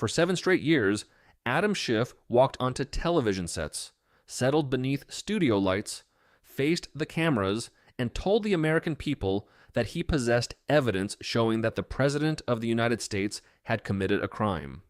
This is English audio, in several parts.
For 7 straight years, Adam Schiff walked onto television sets, settled beneath studio lights, faced the cameras, and told the American people that he possessed evidence showing that the President of the United States had committed a crime.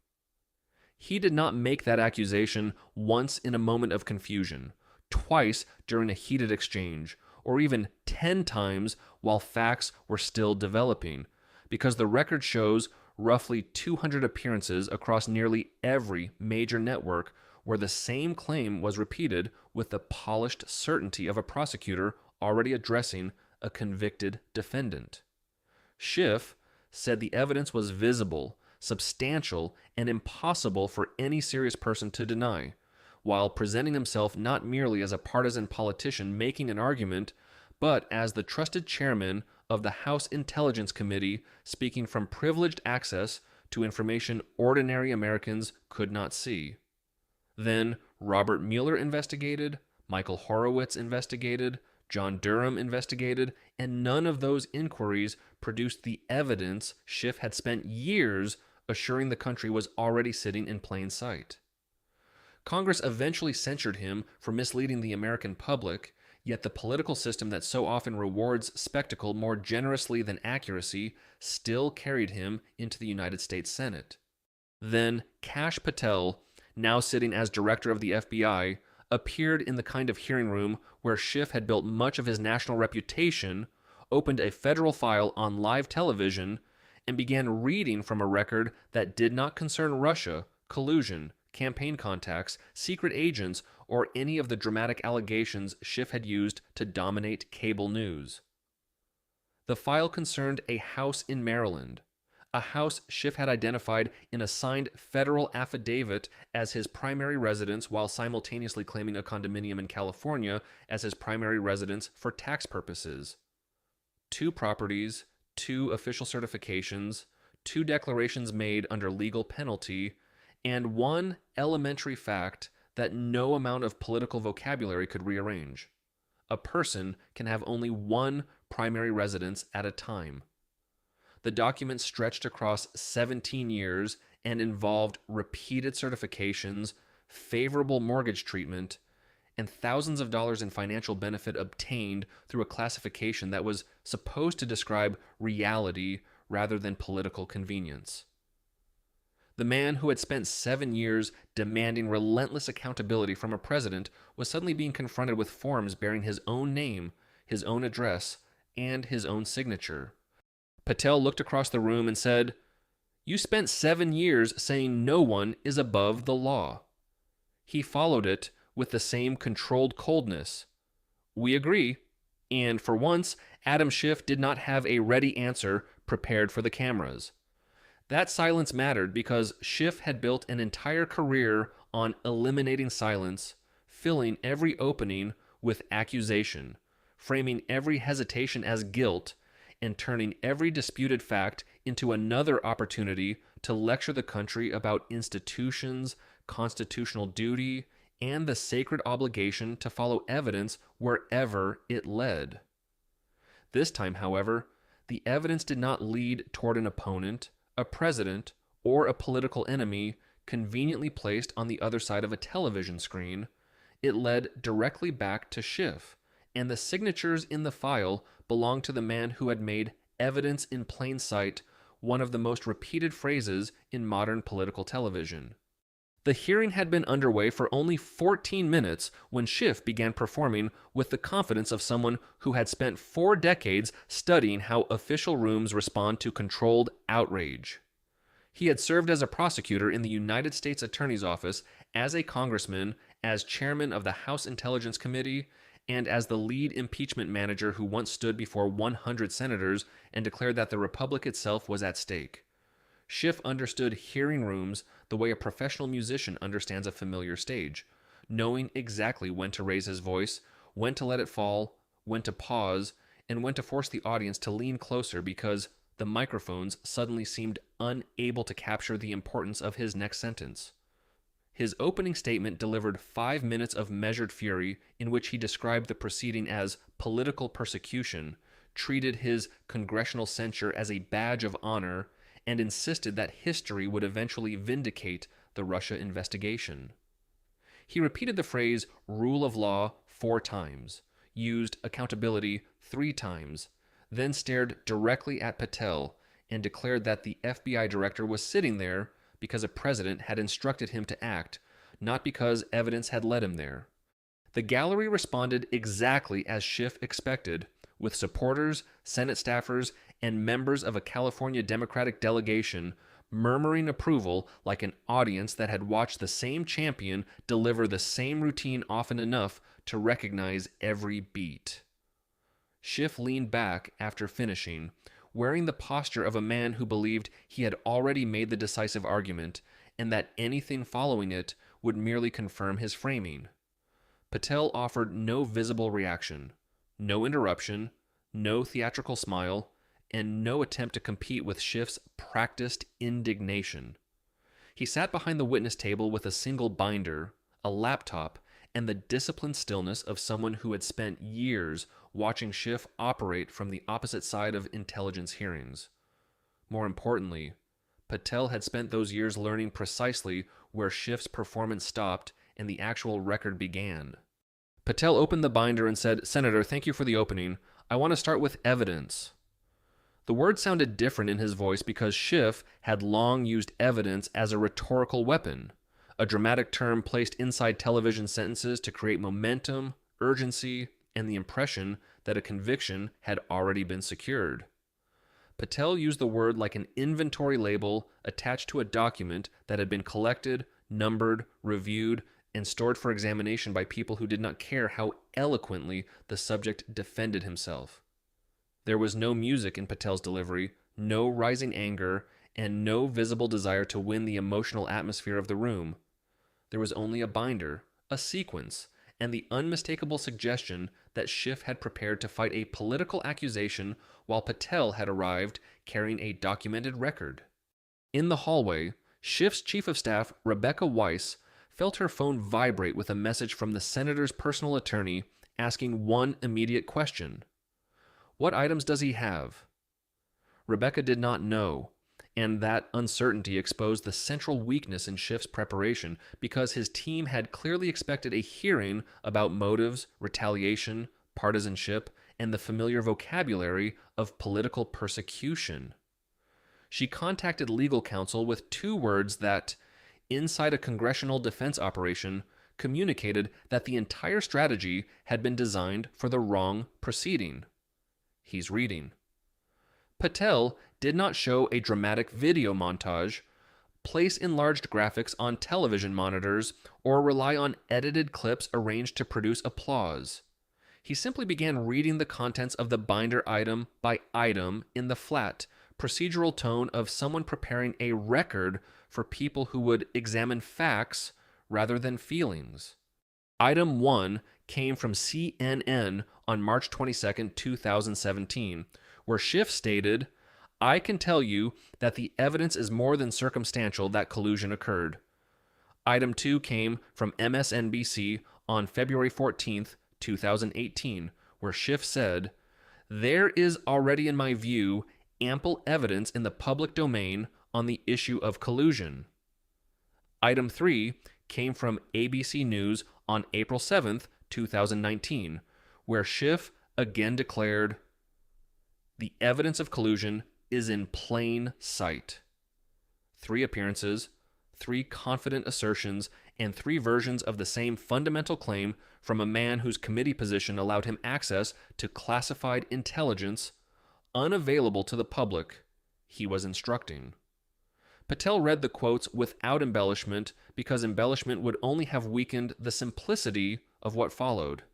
He did not make that accusation once in a moment of confusion, twice during a heated exchange, or even 10 times while facts were still developing, because the record shows roughly 200 appearances across nearly every major network where the same claim was repeated with the polished certainty of a prosecutor already addressing a convicted defendant. Schiff said the evidence was visible, substantial, and impossible for any serious person to deny, while presenting himself not merely as a partisan politician making an argument, but as the trusted chairman of the House Intelligence Committee speaking from privileged access to information ordinary Americans could not see. Then Robert Mueller investigated, Michael Horowitz investigated, John Durham investigated, and none of those inquiries produced the evidence Schiff had spent years assuring the country was already sitting in plain sight. Congress eventually censured him for misleading the American public, yet the political system that so often rewards spectacle more generously than accuracy still carried him into the United States Senate. Then Kash Patel, now sitting as director of the FBI, appeared in the kind of hearing room where Schiff had built much of his national reputation, opened a federal file on live television, and began reading from a record that did not concern Russia, collusion, campaign contacts, secret agents, or any of the dramatic allegations Schiff had used to dominate cable news. The file concerned a house in Maryland, a house Schiff had identified in a signed federal affidavit as his primary residence while simultaneously claiming a condominium in California as his primary residence for tax purposes. 2 properties, 2 official certifications, 2 declarations made under legal penalty, and 1 elementary fact that no amount of political vocabulary could rearrange. A person can have only 1 primary residence at a time. The document stretched across 17 years and involved repeated certifications, favorable mortgage treatment, and thousands of dollars in financial benefit obtained through a classification that was supposed to describe reality rather than political convenience. The man who had spent 7 years demanding relentless accountability from a president was suddenly being confronted with forms bearing his own name, his own address, and his own signature. Patel looked across the room and said, "You spent 7 years saying no one is above the law." He followed it with the same controlled coldness. "We agree." And for once, Adam Schiff did not have a ready answer prepared for the cameras. That silence mattered because Schiff had built an entire career on eliminating silence, filling every opening with accusation, framing every hesitation as guilt, and turning every disputed fact into another opportunity to lecture the country about institutions, constitutional duty, and the sacred obligation to follow evidence wherever it led. This time, however, the evidence did not lead toward an opponent, a president, or a political enemy conveniently placed on the other side of a television screen. It led directly back to Schiff, and the signatures in the file belonged to the man who had made evidence in plain sight one of the most repeated phrases in modern political television. The hearing had been underway for only 14 minutes when Schiff began performing with the confidence of someone who had spent 4 decades studying how official rooms respond to controlled outrage. He had served as a prosecutor in the United States Attorney's Office, as a congressman, as chairman of the House Intelligence Committee, and as the lead impeachment manager who once stood before 100 senators and declared that the republic itself was at stake. Schiff understood hearing rooms the way a professional musician understands a familiar stage, knowing exactly when to raise his voice, when to let it fall, when to pause, and when to force the audience to lean closer because the microphones suddenly seemed unable to capture the importance of his next sentence. His opening statement delivered 5 minutes of measured fury in which he described the proceeding as political persecution, treated his congressional censure as a badge of honor, and insisted that history would eventually vindicate the Russia investigation. He repeated the phrase rule of law 4 times, used accountability 3 times, then stared directly at Patel and declared that the FBI director was sitting there because a president had instructed him to act, not because evidence had led him there. The gallery responded exactly as Schiff expected, with supporters, Senate staffers, and members of a California Democratic delegation murmuring approval like an audience that had watched the same champion deliver the same routine often enough to recognize every beat. Schiff leaned back after finishing, wearing the posture of a man who believed he had already made the decisive argument and that anything following it would merely confirm his framing. Patel offered no visible reaction, no interruption, no theatrical smile, and no attempt to compete with Schiff's practiced indignation. He sat behind the witness table with a single binder, a laptop, and the disciplined stillness of someone who had spent years watching Schiff operate from the opposite side of intelligence hearings. More importantly, Patel had spent those years learning precisely where Schiff's performance stopped and the actual record began. Patel opened the binder and said, "Senator, thank you for the opening. I want to start with evidence." The word sounded different in his voice because Schiff had long used evidence as a rhetorical weapon, a dramatic term placed inside television sentences to create momentum, urgency, and the impression that a conviction had already been secured. Patel used the word like an inventory label attached to a document that had been collected, numbered, reviewed, and stored for examination by people who did not care how eloquently the subject defended himself. There was no music in Patel's delivery, no rising anger, and no visible desire to win the emotional atmosphere of the room. There was only a binder, a sequence, and the unmistakable suggestion that Schiff had prepared to fight a political accusation while Patel had arrived carrying a documented record. In the hallway, Schiff's chief of staff, Rebecca Weiss, felt her phone vibrate with a message from the senator's personal attorney asking one immediate question. What items does he have? Rebecca did not know, and that uncertainty exposed the central weakness in Schiff's preparation because his team had clearly expected a hearing about motives, retaliation, partisanship, and the familiar vocabulary of political persecution. She contacted legal counsel with 2 words that, inside a congressional defense operation, communicated that the entire strategy had been designed for the wrong proceeding. He's reading. Patel did not show a dramatic video montage, place enlarged graphics on television monitors, or rely on edited clips arranged to produce applause. He simply began reading the contents of the binder item by item in the flat, procedural tone of someone preparing a record for people who would examine facts rather than feelings. Item 1 came from CNN on March 22, 2017, where Schiff stated, "I can tell you that the evidence is more than circumstantial that collusion occurred." Item 2 came from MSNBC on February 14, 2018, where Schiff said, "There is already, in my view, ample evidence in the public domain on the issue of collusion." Item 3 came from ABC News on April 7, 2019, where Schiff again declared, "The evidence of collusion is in plain sight." 3 appearances, 3 confident assertions, and 3 versions of the same fundamental claim from a man whose committee position allowed him access to classified intelligence unavailable to the public he was instructing. Patel read the quotes without embellishment because embellishment would only have weakened the simplicity of what followed.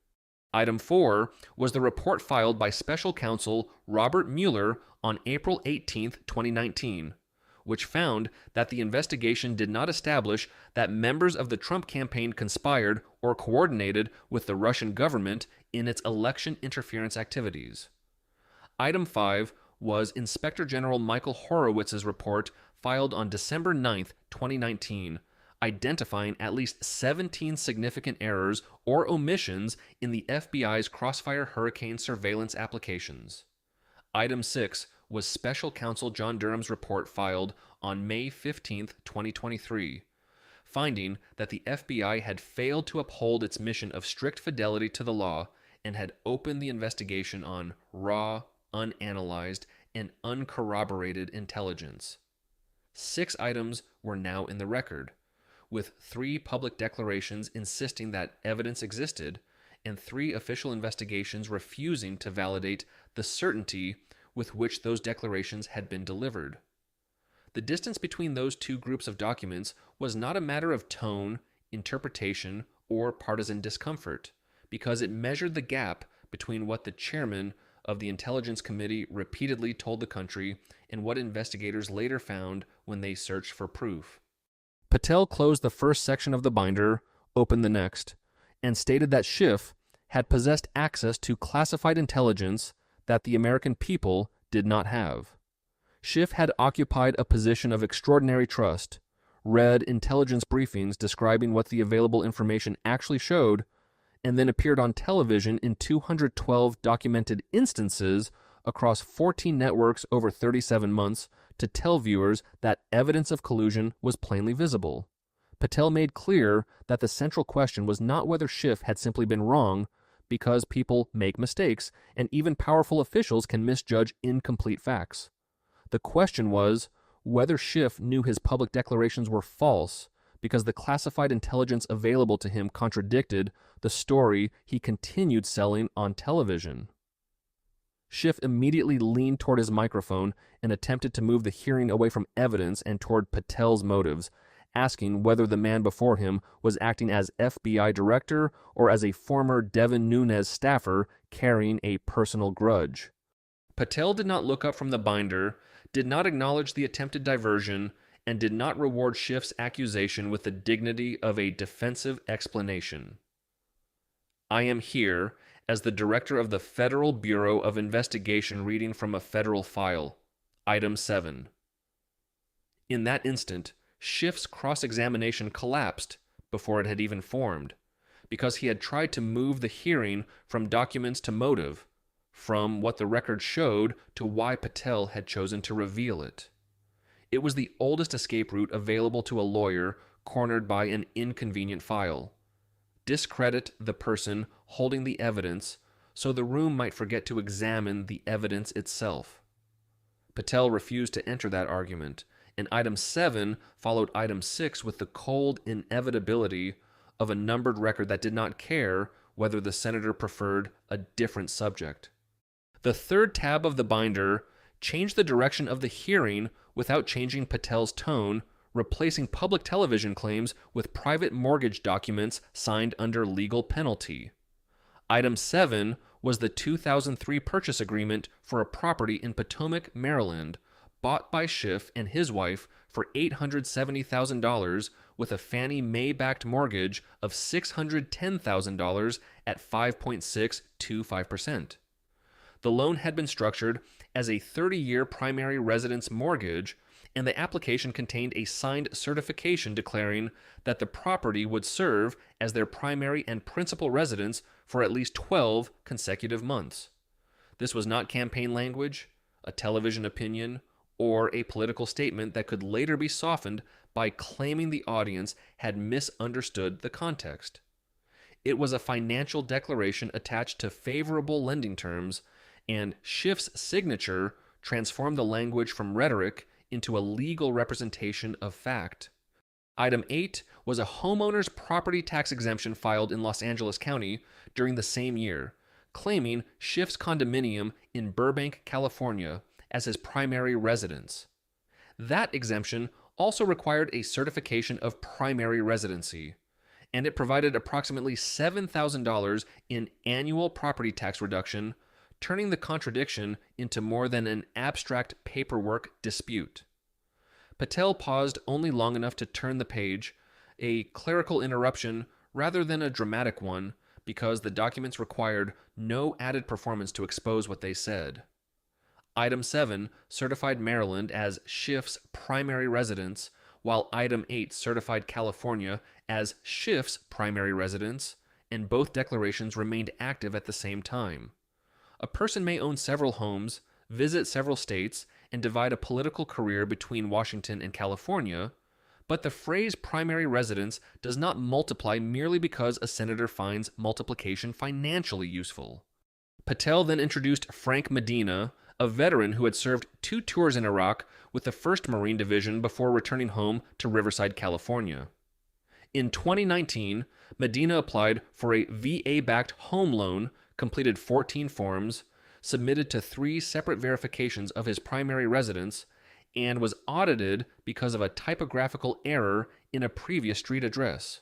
Item 4 was the report filed by special counsel Robert Mueller on April 18, 2019, which found that the investigation did not establish that members of the Trump campaign conspired or coordinated with the Russian government in its election interference activities. Item 5 was Inspector General Michael Horowitz's report filed on December 9, 2019, identifying at least 17 significant errors or omissions in the FBI's Crossfire Hurricane surveillance applications. Item 6 was Special Counsel John Durham's report filed on May 15, 2023, finding that the FBI had failed to uphold its mission of strict fidelity to the law and had opened the investigation on raw, unanalyzed, and uncorroborated intelligence. 6 items were now in the record, with 3 public declarations insisting that evidence existed and 3 official investigations refusing to validate the certainty with which those declarations had been delivered. The distance between those 2 groups of documents was not a matter of tone, interpretation, or partisan discomfort, because it measured the gap between what the chairman of the Intelligence Committee repeatedly told the country and what investigators later found when they searched for proof. Patel closed the first section of the binder, opened the next, and stated that Schiff had possessed access to classified intelligence that the American people did not have. Schiff had occupied a position of extraordinary trust, read intelligence briefings describing what the available information actually showed, and then appeared on television in 212 documented instances across 14 networks over 37 months to tell viewers that evidence of collusion was plainly visible. Patel made clear that the central question was not whether Schiff had simply been wrong, because people make mistakes, and even powerful officials can misjudge incomplete facts. The question was whether Schiff knew his public declarations were false, because the classified intelligence available to him contradicted the story he continued selling on television. Schiff immediately leaned toward his microphone and attempted to move the hearing away from evidence and toward Patel's motives, asking whether the man before him was acting as FBI director or as a former Devin Nunes staffer carrying a personal grudge. Patel did not look up from the binder, did not acknowledge the attempted diversion, and did not reward Schiff's accusation with the dignity of a defensive explanation. I am here as the director of the Federal Bureau of Investigation reading from a federal file. Item 7. In that instant, Schiff's cross-examination collapsed before it had even formed, because he had tried to move the hearing from documents to motive, from what the record showed to why Patel had chosen to reveal it. It was the oldest escape route available to a lawyer cornered by an inconvenient file. Discredit the person holding the evidence so the room might forget to examine the evidence itself. Patel refused to enter that argument, and Item 7 followed Item 6 with the cold inevitability of a numbered record that did not care whether the senator preferred a different subject. The third tab of the binder changed the direction of the hearing without changing Patel's tone, replacing public television claims with private mortgage documents signed under legal penalty. Item 7 was the 2003 purchase agreement for a property in Potomac, Maryland, bought by Schiff and his wife for $870,000 with a Fannie Mae-backed mortgage of $610,000 at 5.625%. The loan had been structured as a 30-year primary residence mortgage, and the application contained a signed certification declaring that the property would serve as their primary and principal residence for at least 12 consecutive months. This was not campaign language, a television opinion, or a political statement that could later be softened by claiming the audience had misunderstood the context. It was a financial declaration attached to favorable lending terms, and Schiff's signature transformed the language from rhetoric into a legal representation of fact. Item 8 was a homeowner's property tax exemption filed in Los Angeles County during the same year, claiming Schiff's condominium in Burbank, California, as his primary residence. That exemption also required a certification of primary residency, and it provided approximately $7,000 in annual property tax reduction, turning the contradiction into more than an abstract paperwork dispute. Patel paused only long enough to turn the page, a clerical interruption rather than a dramatic one, because the documents required no added performance to expose what they said. Item 7 certified Maryland as Schiff's primary residence, while Item 8 certified California as Schiff's primary residence, and both declarations remained active at the same time. A person may own several homes, visit several states, and divide a political career between Washington and California, but the phrase primary residence does not multiply merely because a senator finds multiplication financially useful. Patel then introduced Frank Medina, a veteran who had served 2 tours in Iraq with the 1st Marine Division before returning home to Riverside, California. In 2019, Medina applied for a VA-backed home loan, completed 14 forms, submitted to 3 separate verifications of his primary residence, and was audited because of a typographical error in a previous street address.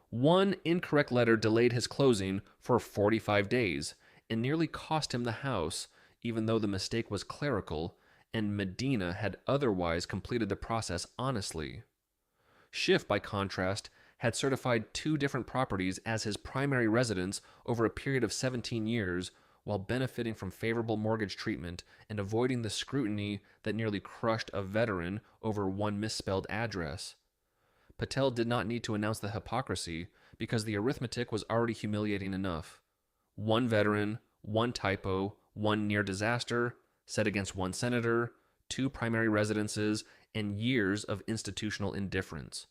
One incorrect letter delayed his closing for 45 days and nearly cost him the house, even though the mistake was clerical and Medina had otherwise completed the process honestly. Schiff, by contrast, had certified 2 different properties as his primary residence over a period of 17 years, while benefiting from favorable mortgage treatment and avoiding the scrutiny that nearly crushed a veteran over one misspelled address. Patel did not need to announce the hypocrisy because the arithmetic was already humiliating enough. 1 veteran, 1 typo, 1 near disaster, set against 1 senator, 2 primary residences, and years of institutional indifference.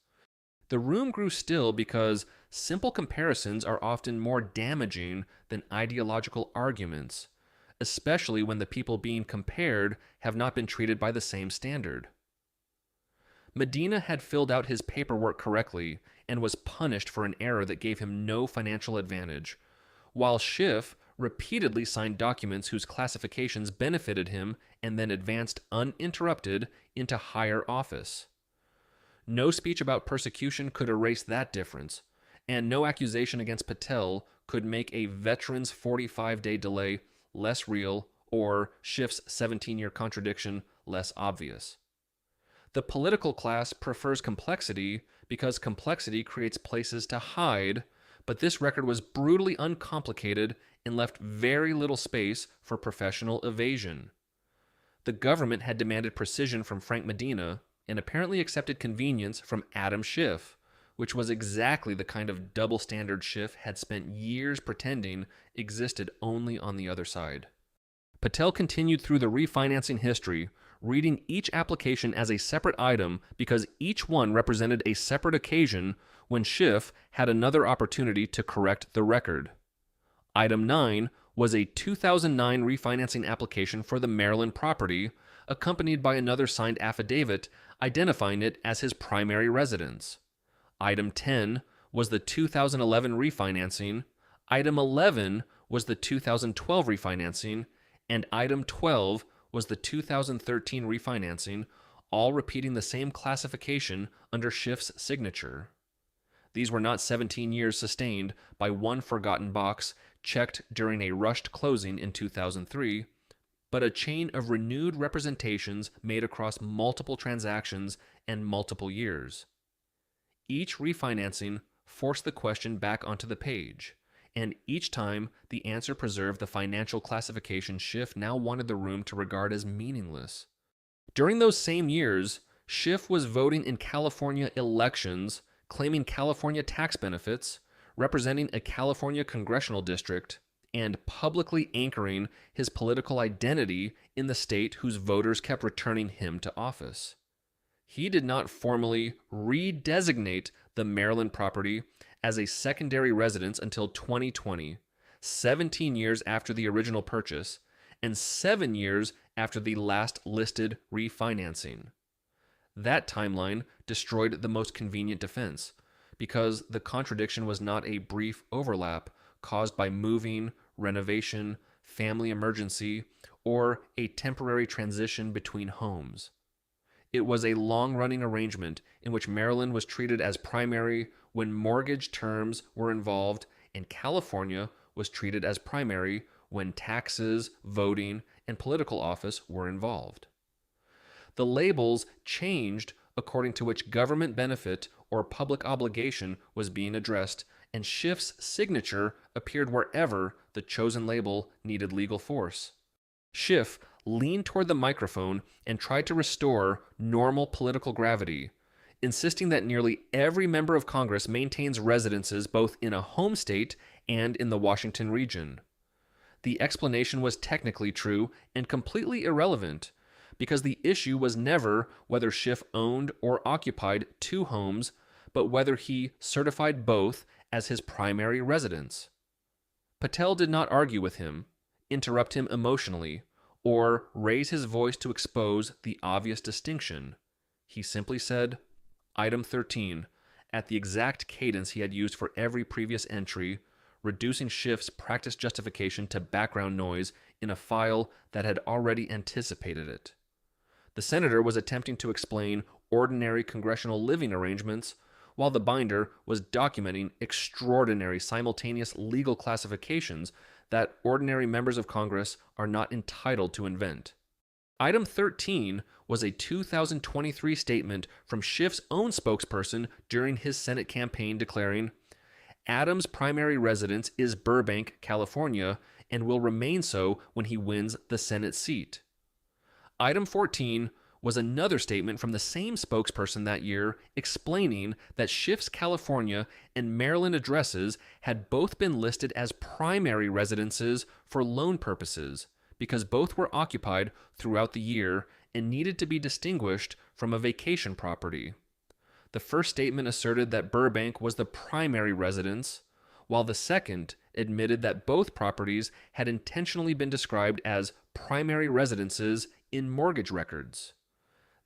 The room grew still because simple comparisons are often more damaging than ideological arguments, especially when the people being compared have not been treated by the same standard. Medina had filled out his paperwork correctly and was punished for an error that gave him no financial advantage, while Schiff repeatedly signed documents whose classifications benefited him and then advanced uninterrupted into higher office. No speech about persecution could erase that difference, and no accusation against Patel could make a veteran's 45-day delay less real or Schiff's 17-year contradiction less obvious. The political class prefers complexity because complexity creates places to hide, but this record was brutally uncomplicated and left very little space for professional evasion. The government had demanded precision from Frank Medina and apparently accepted convenience from Adam Schiff, which was exactly the kind of double standard Schiff had spent years pretending existed only on the other side. Patel continued through the refinancing history, reading each application as a separate item because each one represented a separate occasion when Schiff had another opportunity to correct the record. Item 9 was a 2009 refinancing application for the Maryland property, accompanied by another signed affidavit identifying it as his primary residence. Item 10 was the 2011 refinancing, Item 11 was the 2012 refinancing, and Item 12 was the 2013 refinancing, all repeating the same classification under Schiff's signature. These were not 17 years sustained by one forgotten box checked during a rushed closing in 2003, but a chain of renewed representations made across multiple transactions and multiple years. Each refinancing forced the question back onto the page, and each time the answer preserved the financial classification Schiff now wanted the room to regard as meaningless. During those same years, Schiff was voting in California elections, claiming California tax benefits, representing a California congressional district, and publicly anchoring his political identity in the state whose voters kept returning him to office. He did not formally redesignate the Maryland property as a secondary residence until 2020, 17 years after the original purchase, and 7 years after the last listed refinancing. That timeline destroyed the most convenient defense, because the contradiction was not a brief overlap caused by moving, renovation, family emergency, or a temporary transition between homes. It was a long-running arrangement in which Maryland was treated as primary when mortgage terms were involved, and California was treated as primary when taxes, voting, and political office were involved. The labels changed according to which government benefit or public obligation was being addressed, and Schiff's signature appeared wherever the chosen label needed legal force. Schiff leaned toward the microphone and tried to restore normal political gravity, insisting that nearly every member of Congress maintains residences both in a home state and in the Washington region. the explanation was technically true and completely irrelevant, because the issue was never whether Schiff owned or occupied two homes, but whether he certified both as his primary residence. Patel did not argue with him, interrupt him emotionally, or raise his voice to expose the obvious distinction. He simply said, Item 13, at the exact cadence he had used for every previous entry, reducing Schiff's practice justification to background noise in a file that had already anticipated it. The senator was attempting to explain ordinary congressional living arrangements, while the binder was documenting extraordinary simultaneous legal classifications that ordinary members of Congress are not entitled to invent. Item 13 was a 2023 statement from Schiff's own spokesperson during his Senate campaign declaring, Adams' primary residence is Burbank, California, and will remain so when he wins the Senate seat. Item 14 was another statement from the same spokesperson that year explaining that Schiff's California and Maryland addresses had both been listed as primary residences for loan purposes because both were occupied throughout the year and needed to be distinguished from a vacation property. The first statement asserted that Burbank was the primary residence, while the second admitted that both properties had intentionally been described as primary residences in mortgage records.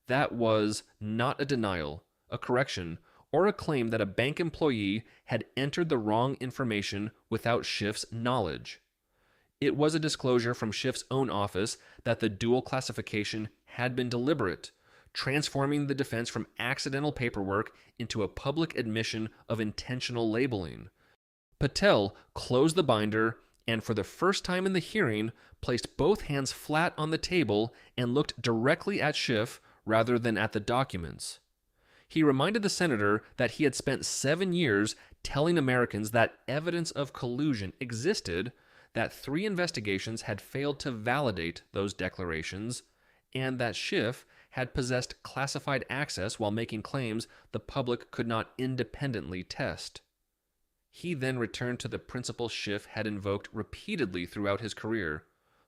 That was not a denial, a correction, or a claim that a bank employee had entered the wrong information without Schiff's knowledge. It was a disclosure from Schiff's own office that the dual classification had been deliberate, transforming the defense from accidental paperwork into a public admission of intentional labeling. Patel closed the binder and, for the first time in the hearing, placed both hands flat on the table and looked directly at Schiff rather than at the documents. He reminded the senator that he had spent 7 years telling Americans that evidence of collusion existed, that 3 investigations had failed to validate those declarations, and that Schiff had possessed classified access while making claims the public could not independently test. He then returned to the principle Schiff had invoked repeatedly throughout his career,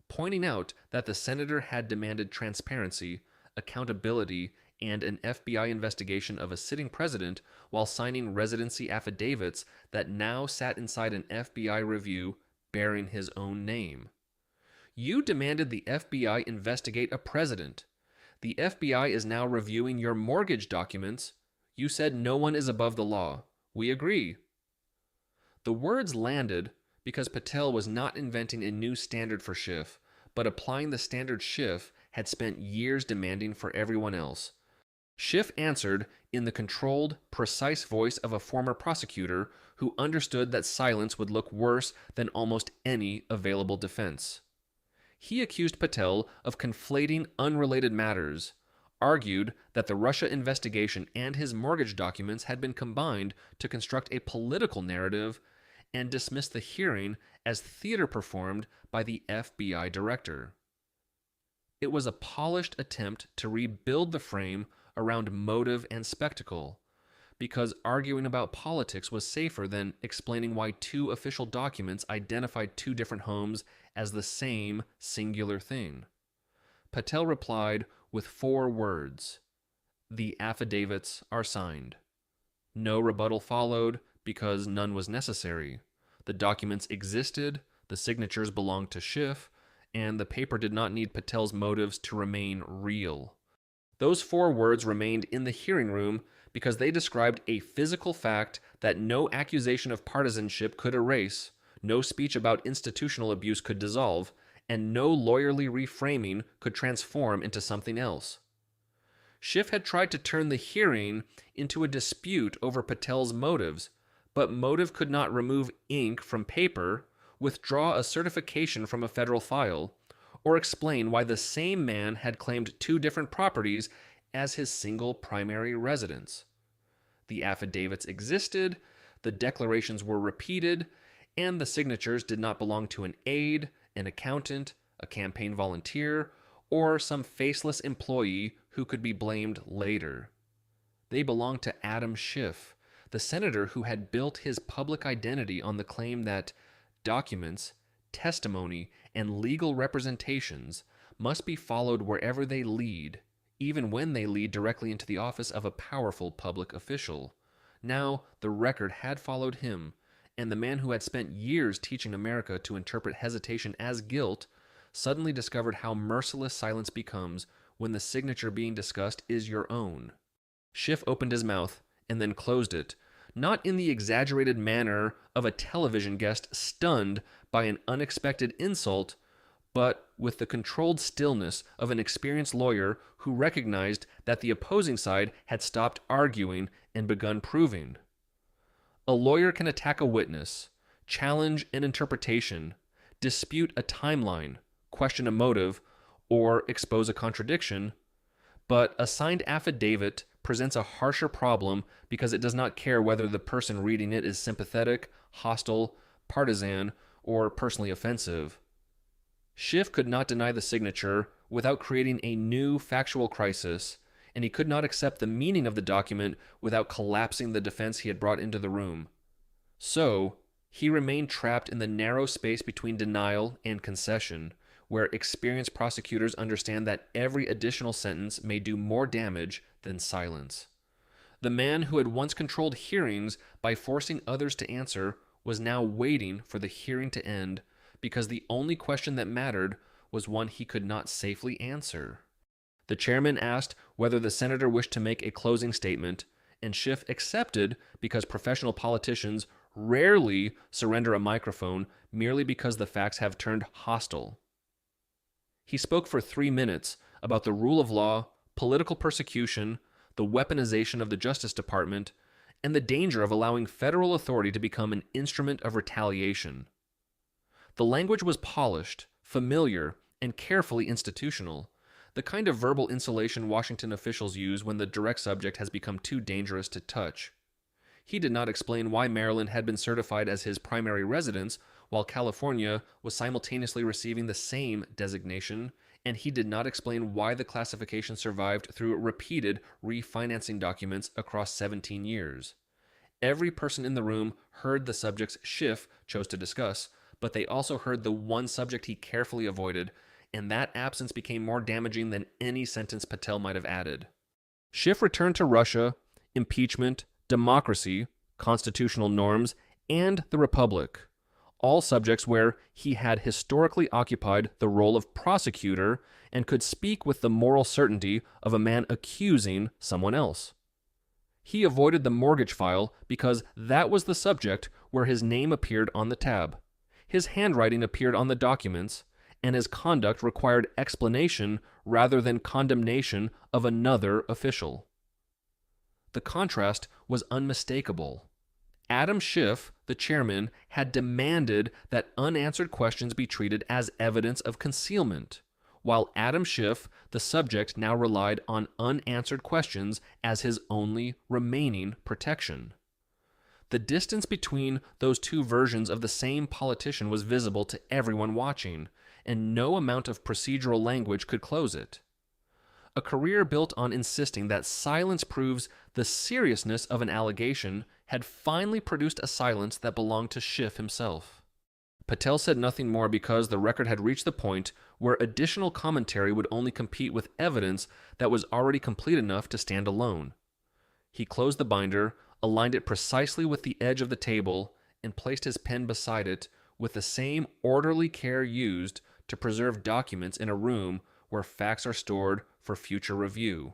pointing out that the senator had demanded transparency, accountability, and an FBI investigation of a sitting president while signing residency affidavits that now sat inside an FBI review bearing his own name. You demanded the FBI investigate a president. The FBI is now reviewing your mortgage documents. You said no one is above the law. We agree. The words landed because Patel was not inventing a new standard for Schiff, but applying the standard Schiff had spent years demanding for everyone else. Schiff answered in the controlled, precise voice of a former prosecutor who understood that silence would look worse than almost any available defense. He accused Patel of conflating unrelated matters, argued that the Russia investigation and his mortgage documents had been combined to construct a political narrative, and dismissed the hearing as theater performed by the FBI director. It was a polished attempt to rebuild the frame around motive and spectacle, because arguing about politics was safer than explaining why 2 official documents identified 2 different homes as the same singular thing. Patel replied with 4 words: "The affidavits are signed." No rebuttal followed because none was necessary. The documents existed, the signatures belonged to Schiff, and the paper did not need Patel's motives to remain real. Those 4 words remained in the hearing room because they described a physical fact that no accusation of partisanship could erase, no speech about institutional abuse could dissolve, and no lawyerly reframing could transform into something else. Schiff had tried to turn the hearing into a dispute over Patel's motives, but motive could not remove ink from paper, withdraw a certification from a federal file, or explain why the same man had claimed 2 different properties as his single primary residence. The affidavits existed, the declarations were repeated, and the signatures did not belong to an aide, an accountant, a campaign volunteer, or some faceless employee who could be blamed later. They belonged to Adam Schiff, the senator who had built his public identity on the claim that documents testimony, and legal representations must be followed wherever they lead, even when they lead directly into the office of a powerful public official. Now, the record had followed him, and the man who had spent years teaching America to interpret hesitation as guilt suddenly discovered how merciless silence becomes when the signature being discussed is your own. Schiff opened his mouth and then closed it, not in the exaggerated manner of a television guest stunned by an unexpected insult, but with the controlled stillness of an experienced lawyer who recognized that the opposing side had stopped arguing and begun proving. A lawyer can attack a witness, challenge an interpretation, dispute a timeline, question a motive, or expose a contradiction, but a signed affidavit presents a harsher problem because it does not care whether the person reading it is sympathetic, hostile, partisan, or personally offensive. Schiff could not deny the signature without creating a new factual crisis, and he could not accept the meaning of the document without collapsing the defense he had brought into the room. So, he remained trapped in the narrow space between denial and concession, where experienced prosecutors understand that every additional sentence may do more damage than silence. The man who had once controlled hearings by forcing others to answer was now waiting for the hearing to end because the only question that mattered was one he could not safely answer. The chairman asked whether the senator wished to make a closing statement, and Schiff accepted because professional politicians rarely surrender a microphone merely because the facts have turned hostile. He spoke for 3 minutes about the rule of law, political persecution, the weaponization of the Justice Department, and the danger of allowing federal authority to become an instrument of retaliation. The language was polished, familiar, and carefully institutional, the kind of verbal insulation Washington officials use when the direct subject has become too dangerous to touch. He did not explain why Maryland had been certified as his primary residence while California was simultaneously receiving the same designation, and he did not explain why the classification survived through repeated refinancing documents across 17 years. Every person in the room heard the subjects Schiff chose to discuss, but they also heard the one subject he carefully avoided, and that absence became more damaging than any sentence Patel might have added. Schiff returned to Russia, impeachment, democracy, constitutional norms, and the Republic, all subjects where he had historically occupied the role of prosecutor and could speak with the moral certainty of a man accusing someone else. He avoided the mortgage file because that was the subject where his name appeared on the tab. His handwriting appeared on the documents, and his conduct required explanation rather than condemnation of another official. The contrast was unmistakable. Adam Schiff, the chairman, had demanded that unanswered questions be treated as evidence of concealment, while Adam Schiff, the subject, now relied on unanswered questions as his only remaining protection. The distance between those two versions of the same politician was visible to everyone watching, and no amount of procedural language could close it. A career built on insisting that silence proves the seriousness of an allegation had finally produced a silence that belonged to Schiff himself. Patel said nothing more because the record had reached the point where additional commentary would only compete with evidence that was already complete enough to stand alone. He closed the binder, aligned it precisely with the edge of the table, and placed his pen beside it with the same orderly care used to preserve documents in a room where facts are stored for future review.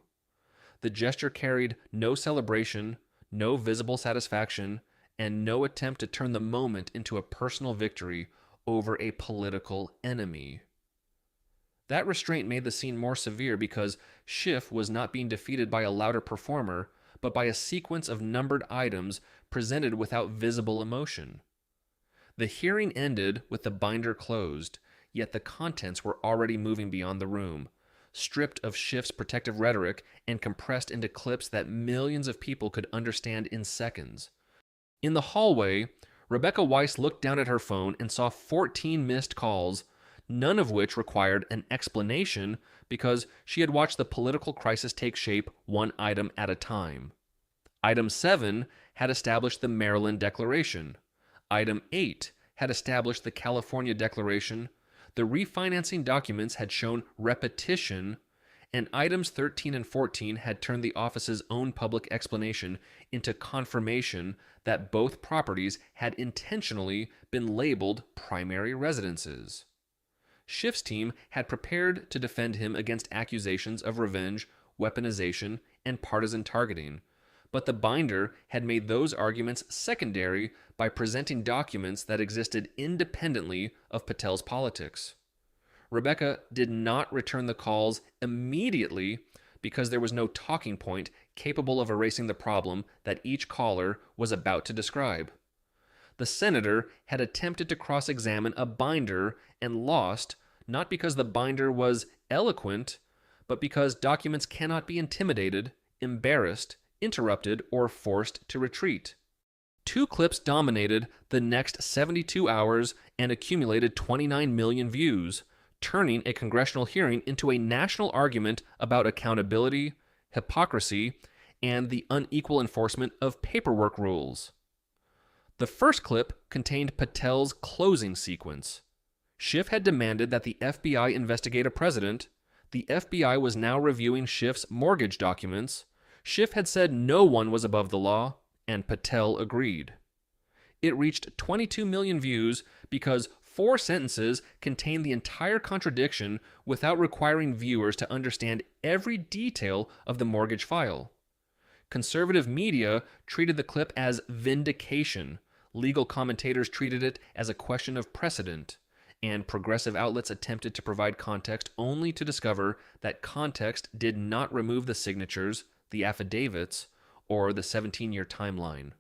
The gesture carried no celebration, no visible satisfaction, and no attempt to turn the moment into a personal victory over a political enemy. That restraint made the scene more severe because Schiff was not being defeated by a louder performer, but by a sequence of numbered items presented without visible emotion. The hearing ended with the binder closed, yet the contents were already moving beyond the room, stripped of Schiff's protective rhetoric and compressed into clips that millions of people could understand in seconds. In the hallway, Rebecca Weiss looked down at her phone and saw 14 missed calls, none of which required an explanation because she had watched the political crisis take shape one item at a time. Item 7 had established the Maryland Declaration. Item 8 had established the California Declaration, the refinancing documents had shown repetition, and items 13 and 14 had turned the office's own public explanation into confirmation that both properties had intentionally been labeled primary residences. Schiff's team had prepared to defend him against accusations of revenge, weaponization, and partisan targeting, but the binder had made those arguments secondary by presenting documents that existed independently of Patel's politics. Rebecca did not return the calls immediately because there was no talking point capable of erasing the problem that each caller was about to describe. The senator had attempted to cross-examine a binder and lost, not because the binder was eloquent, but because documents cannot be intimidated, embarrassed, interrupted, or forced to retreat. 2 clips dominated the next 72 hours and accumulated 29 million views, turning a congressional hearing into a national argument about accountability, hypocrisy, and the unequal enforcement of paperwork rules. The first clip contained Patel's closing sequence. Schiff had demanded that the FBI investigate a president. The FBI was now reviewing Schiff's mortgage documents. Schiff had said no one was above the law, and Patel agreed. It reached 22 million views because 4 sentences contained the entire contradiction without requiring viewers to understand every detail of the mortgage file. Conservative media treated the clip as vindication, legal commentators treated it as a question of precedent, and progressive outlets attempted to provide context only to discover that context did not remove the signatures, the affidavits, or the 17-year timeline.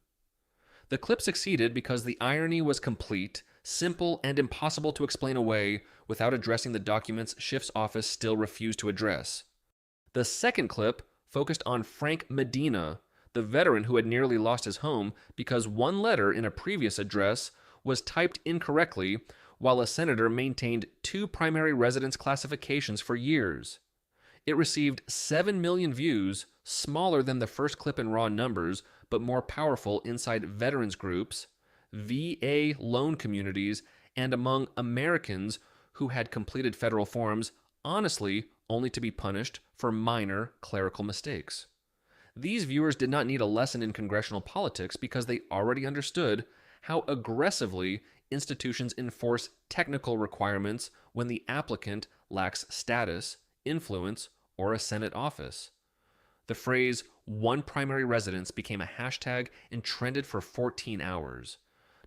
The clip succeeded because the irony was complete, simple, and impossible to explain away without addressing the documents Schiff's office still refused to address. The second clip focused on Frank Medina, the veteran who had nearly lost his home because one letter in a previous address was typed incorrectly while a senator maintained 2 primary residence classifications for years. It received 7 million views, smaller than the first clip in raw numbers, but more powerful inside veterans groups, VA loan communities, and among Americans who had completed federal forms, honestly, only to be punished for minor clerical mistakes. These viewers did not need a lesson in congressional politics because they already understood how aggressively institutions enforce technical requirements when the applicant lacks status, influence, or a Senate office. The phrase, "one primary residence," became a hashtag and trended for 14 hours.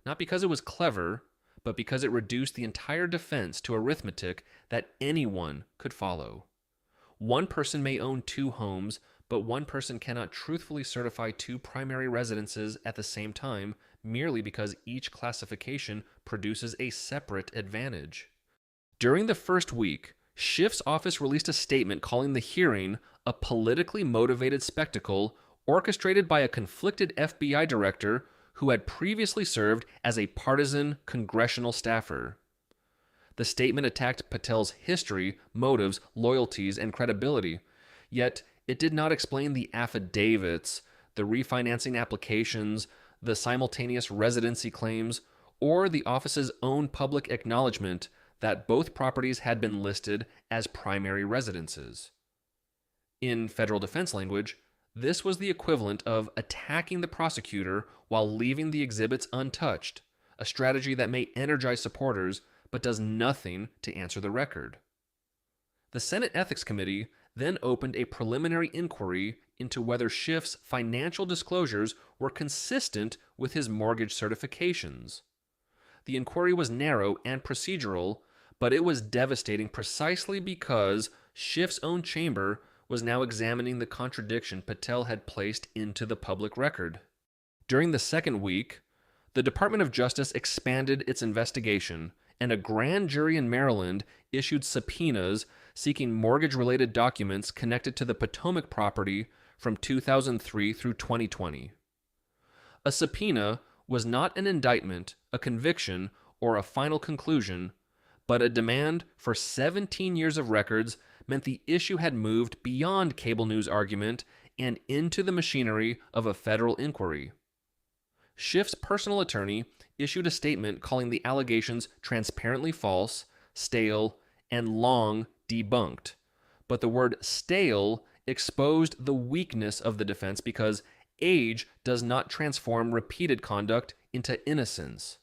Not because it was clever, but because it reduced the entire defense to arithmetic that anyone could follow. One person may own 2 homes, but one person cannot truthfully certify 2 primary residences at the same time merely because each classification produces a separate advantage. During the first week, Schiff's office released a statement calling the hearing a politically motivated spectacle orchestrated by a conflicted FBI director who had previously served as a partisan congressional staffer. The statement attacked Patel's history, motives, loyalties, and credibility, yet it did not explain the affidavits, the refinancing applications, the simultaneous residency claims, or the office's own public acknowledgement that both properties had been listed as primary residences. In federal defense language, this was the equivalent of attacking the prosecutor while leaving the exhibits untouched, a strategy that may energize supporters but does nothing to answer the record. The Senate Ethics Committee then opened a preliminary inquiry into whether Schiff's financial disclosures were consistent with his mortgage certifications. The inquiry was narrow and procedural, but it was devastating precisely because Schiff's own chamber was now examining the contradiction Patel had placed into the public record. During the second week, the Department of Justice expanded its investigation, and a grand jury in Maryland issued subpoenas seeking mortgage-related documents connected to the Potomac property from 2003 through 2020. A subpoena was not an indictment, a conviction, or a final conclusion, but a demand for 17 years of records meant the issue had moved beyond cable news argument and into the machinery of a federal inquiry. Schiff's personal attorney issued a statement calling the allegations transparently false, stale, and long debunked. But the word stale exposed the weakness of the defense because age does not transform repeated conduct into innocence.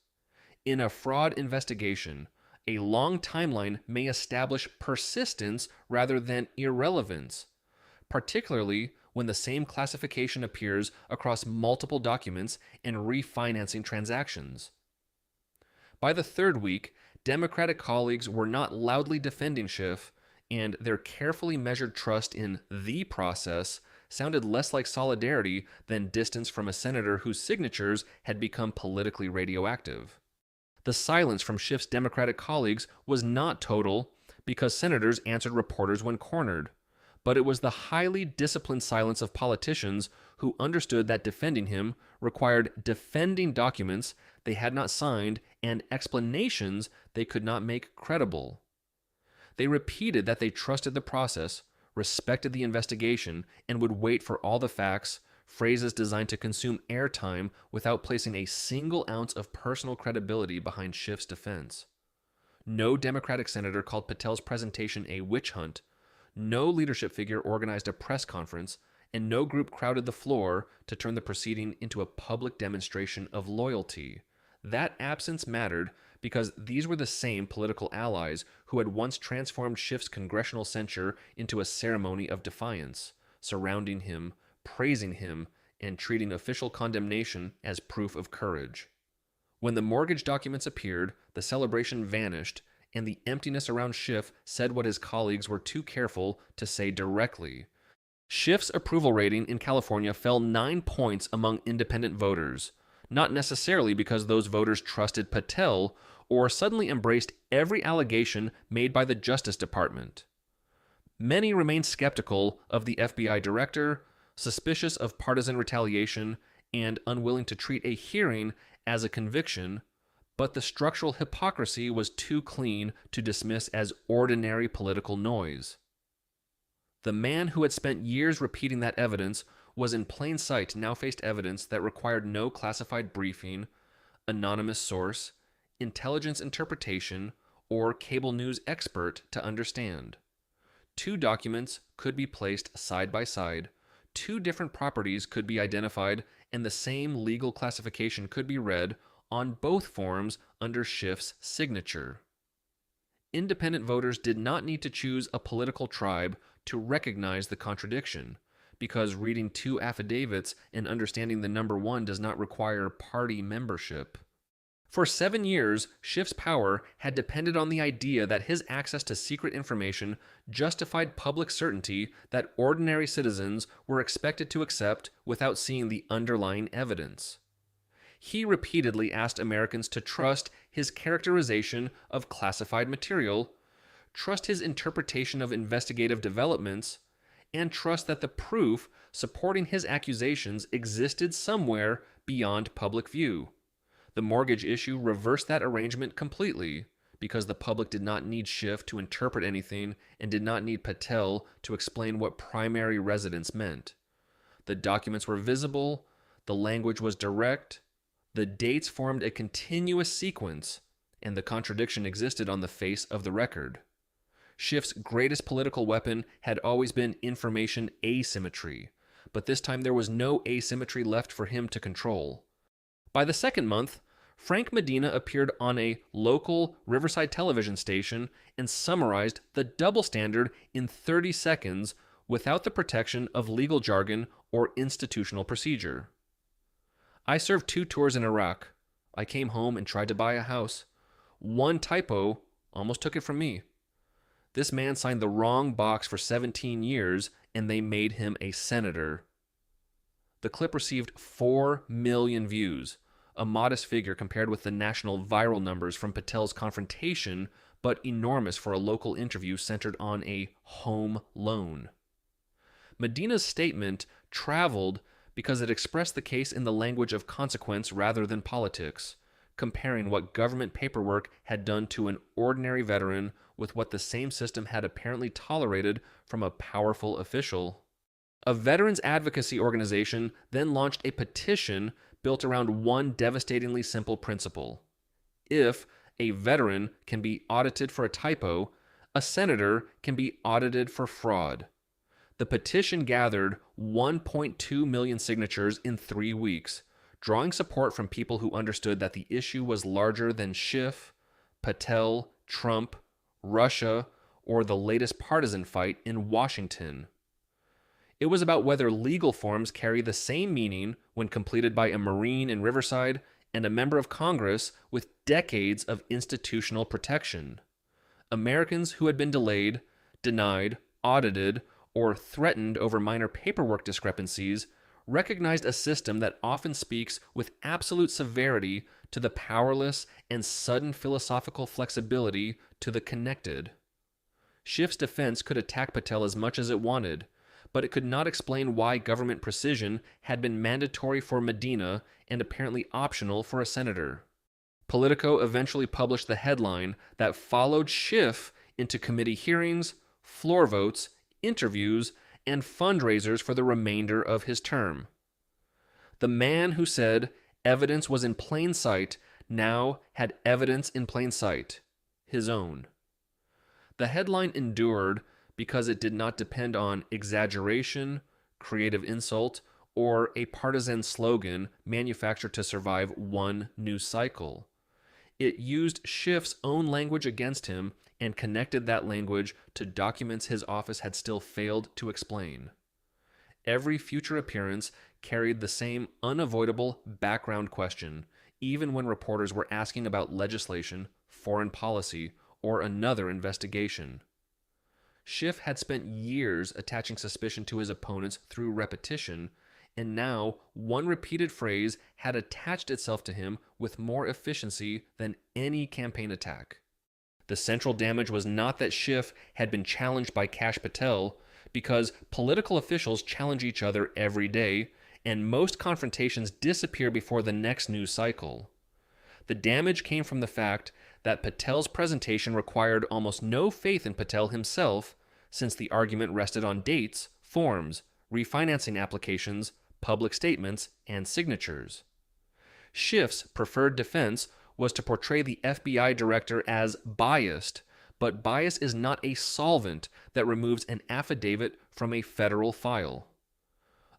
In a fraud investigation, a long timeline may establish persistence rather than irrelevance, particularly when the same classification appears across multiple documents and refinancing transactions. By the third week, Democratic colleagues were not loudly defending Schiff, and their carefully measured trust in the process sounded less like solidarity than distance from a senator whose signatures had become politically radioactive. The silence from Schiff's Democratic colleagues was not total because senators answered reporters when cornered, but it was the highly disciplined silence of politicians who understood that defending him required defending documents they had not signed and explanations they could not make credible. They repeated that they trusted the process, respected the investigation, and would wait for all the facts, phrases designed to consume airtime without placing a single ounce of personal credibility behind Schiff's defense. No Democratic senator called Patel's presentation a witch hunt, no leadership figure organized a press conference, and no group crowded the floor to turn the proceeding into a public demonstration of loyalty. That absence mattered because these were the same political allies who had once transformed Schiff's congressional censure into a ceremony of defiance, surrounding him, praising him, and treating official condemnation as proof of courage. When the mortgage documents appeared, the celebration vanished, and the emptiness around Schiff said what his colleagues were too careful to say directly. Schiff's approval rating in California fell 9 points among independent voters, not necessarily because those voters trusted Patel or suddenly embraced every allegation made by the Justice Department. Many remained skeptical of the FBI director, suspicious of partisan retaliation, and unwilling to treat a hearing as a conviction, but the structural hypocrisy was too clean to dismiss as ordinary political noise. The man who had spent years repeating that evidence was in plain sight now faced evidence that required no classified briefing, anonymous source, intelligence interpretation, or cable news expert to understand. 2 documents could be placed side by side, 2 different properties could be identified, and the same legal classification could be read on both forms under Schiff's signature. Independent voters did not need to choose a political tribe to recognize the contradiction, because reading 2 affidavits and understanding the number 1 does not require party membership. For 7 years, Schiff's power had depended on the idea that his access to secret information justified public certainty that ordinary citizens were expected to accept without seeing the underlying evidence. He repeatedly asked Americans to trust his characterization of classified material, trust his interpretation of investigative developments, and trust that the proof supporting his accusations existed somewhere beyond public view. The mortgage issue reversed that arrangement completely, because the public did not need Schiff to interpret anything and did not need Patel to explain what primary residence meant. The documents were visible, the language was direct, the dates formed a continuous sequence, and the contradiction existed on the face of the record. Schiff's greatest political weapon had always been information asymmetry, but this time there was no asymmetry left for him to control. By the second month, Frank Medina appeared on a local Riverside television station and summarized the double standard in 30 seconds without the protection of legal jargon or institutional procedure. I served 2 tours in Iraq. I came home and tried to buy a house. 1 typo almost took it from me. This man signed the wrong box for 17 years, and they made him a senator. The clip received 4 million views, a modest figure compared with the national viral numbers from Patel's confrontation, but enormous for a local interview centered on a home loan. Medina's statement traveled because it expressed the case in the language of consequence rather than politics, comparing what government paperwork had done to an ordinary veteran with what the same system had apparently tolerated from a powerful official. A veterans advocacy organization then launched a petition built around one devastatingly simple principle. If a veteran can be audited for a typo, a senator can be audited for fraud. The petition gathered 1.2 million signatures in 3 weeks, drawing support from people who understood that the issue was larger than Schiff, Patel, Trump, Russia, or the latest partisan fight in Washington. It was about whether legal forms carry the same meaning when completed by a Marine in Riverside and a member of Congress with decades of institutional protection. Americans who had been delayed, denied, audited, or threatened over minor paperwork discrepancies recognized a system that often speaks with absolute severity to the powerless and sudden philosophical flexibility to the connected. Schiff's defense could attack Patel as much as it wanted, but it could not explain why government precision had been mandatory for Medina and apparently optional for a senator. Politico eventually published the headline that followed Schiff into committee hearings, floor votes, interviews, and fundraisers for the remainder of his term. The man who said evidence was in plain sight now had evidence in plain sight, his own. The headline endured because it did not depend on exaggeration, creative insult, or a partisan slogan manufactured to survive one news cycle. It used Schiff's own language against him and connected that language to documents his office had still failed to explain. Every future appearance carried the same unavoidable background question, even when reporters were asking about legislation, foreign policy, or another investigation. Schiff had spent years attaching suspicion to his opponents through repetition, and now one repeated phrase had attached itself to him with more efficiency than any campaign attack. The central damage was not that Schiff had been challenged by Kash Patel, because political officials challenge each other every day, and most confrontations disappear before the next news cycle. The damage came from the fact that Patel's presentation required almost no faith in Patel himself, since the argument rested on dates, forms, refinancing applications, public statements, and signatures. Schiff's preferred defense was to portray the FBI director as biased, but bias is not a solvent that removes an affidavit from a federal file.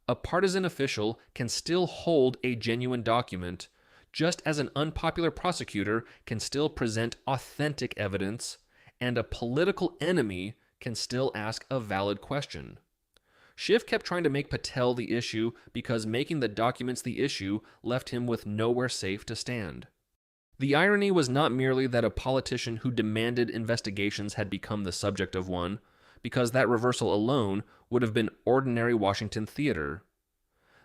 A partisan official can still hold a genuine document, just as an unpopular prosecutor can still present authentic evidence, and a political enemy can still ask a valid question. Schiff kept trying to make Patel the issue because making the documents the issue left him with nowhere safe to stand. The irony was not merely that a politician who demanded investigations had become the subject of one, because that reversal alone would have been ordinary Washington theater.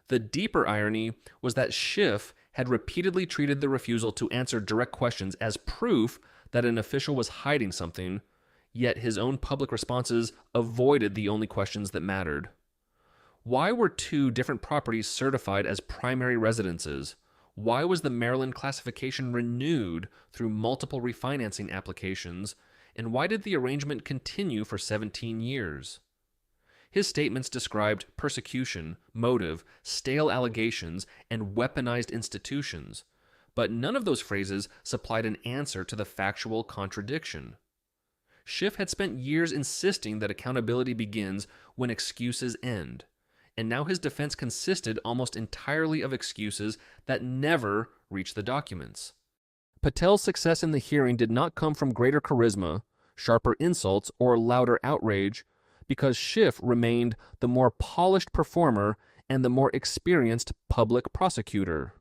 The deeper irony was that Schiff had repeatedly treated the refusal to answer direct questions as proof that an official was hiding something, yet his own public responses avoided the only questions that mattered. Why were 2 different properties certified as primary residences? Why was the Maryland classification renewed through multiple refinancing applications? And why did the arrangement continue for 17 years? His statements described persecution, motive, stale allegations, and weaponized institutions, but none of those phrases supplied an answer to the factual contradiction. Schiff had spent years insisting that accountability begins when excuses end, and now his defense consisted almost entirely of excuses that never reached the documents. Patel's success in the hearing did not come from greater charisma, sharper insults, or louder outrage, because Schiff remained the more polished performer and the more experienced public prosecutor.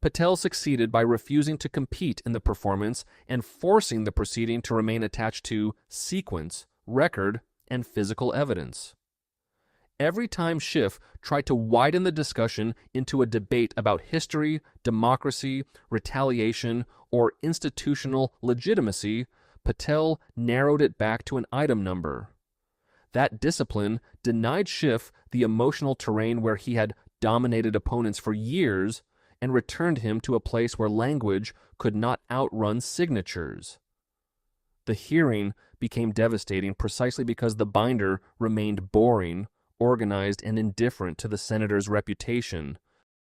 Patel succeeded by refusing to compete in the performance and forcing the proceeding to remain attached to sequence, record, and physical evidence. Every time Schiff tried to widen the discussion into a debate about history, democracy, retaliation, or institutional legitimacy, Patel narrowed it back to an item number. That discipline denied Schiff the emotional terrain where he had dominated opponents for years and returned him to a place where language could not outrun signatures. The hearing became devastating precisely because the binder remained boring, organized, and indifferent to the senator's reputation,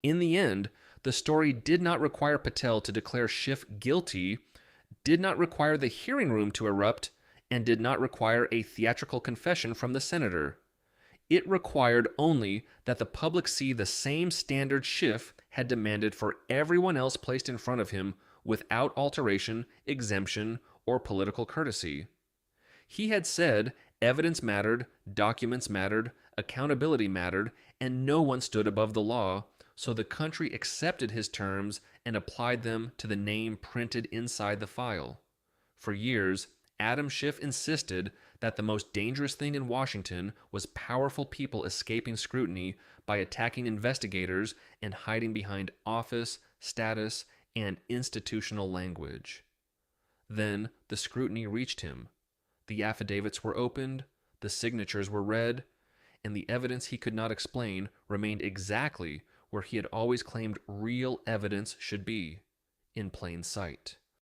In the end, the story did not require Patel to declare Schiff guilty, did not require the hearing room to erupt, and did not require a theatrical confession from the senator. It required only that the public see the same standard Schiff had demanded for everyone else placed in front of him without alteration, exemption, or political courtesy. He had said evidence mattered, documents mattered, accountability mattered, and no one stood above the law, so the country accepted his terms and applied them to the name printed inside the file. For years, Adam Schiff insisted that the most dangerous thing in Washington was powerful people escaping scrutiny by attacking investigators and hiding behind office, status, and institutional language. Then the scrutiny reached him. The affidavits were opened, the signatures were read, and the evidence he could not explain remained exactly where he had always claimed real evidence should be, in plain sight.